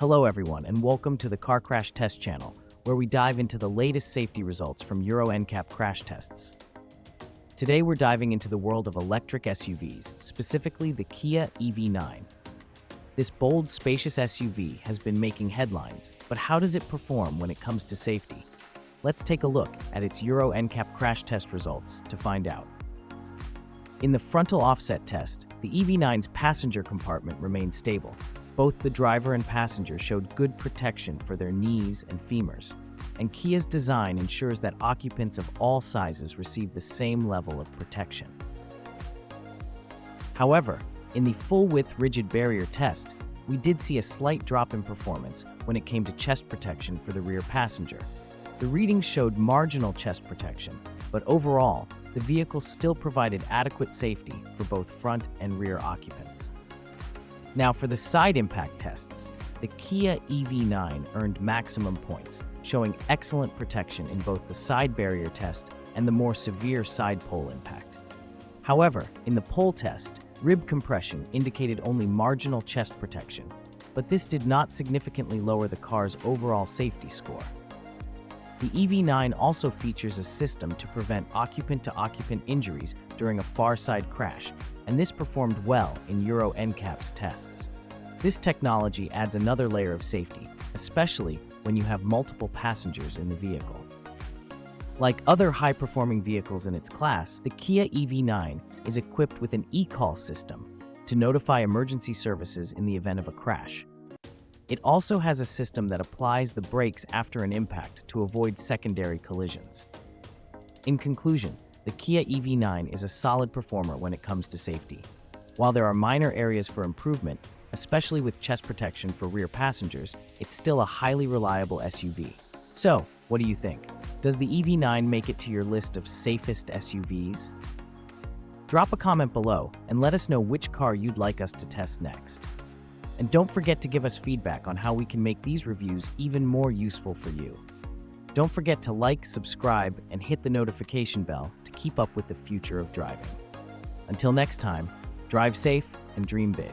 Hello everyone, and welcome to the Car Crash Test channel, where we dive into the latest safety results from Euro NCAP crash tests. Today we're diving into the world of electric SUVs, specifically the Kia EV9. This bold, spacious SUV has been making headlines, but how does it perform when it comes to safety? Let's take a look at its Euro NCAP crash test results to find out. In the frontal offset test, the EV9's passenger compartment remained stable. Both the driver and passenger showed good protection for their knees and femurs, and Kia's design ensures that occupants of all sizes receive the same level of protection. However, in the full-width rigid barrier test, we did see a slight drop in performance when it came to chest protection for the rear passenger. The readings showed marginal chest protection, but overall, the vehicle still provided adequate safety for both front and rear occupants. Now for the side impact tests, the Kia EV9 earned maximum points, showing excellent protection in both the side barrier test and the more severe side pole impact. However, in the pole test, rib compression indicated only marginal chest protection, but this did not significantly lower the car's overall safety score. The EV9 also features a system to prevent occupant-to-occupant injuries during a far-side crash, and this performed well in Euro NCAP's tests. This technology adds another layer of safety, especially when you have multiple passengers in the vehicle. Like other high-performing vehicles in its class, the Kia EV9 is equipped with an e-call system to notify emergency services in the event of a crash. It also has a system that applies the brakes after an impact to avoid secondary collisions. In conclusion, the Kia EV9 is a solid performer when it comes to safety. While there are minor areas for improvement, especially with chest protection for rear passengers, it's still a highly reliable SUV. So, what do you think? Does the EV9 make it to your list of safest SUVs? Drop a comment below and let us know which car you'd like us to test next. And don't forget to give us feedback on how we can make these reviews even more useful for you. Don't forget to like, subscribe, and hit the notification bell to keep up with the future of driving. Until next time, drive safe and dream big.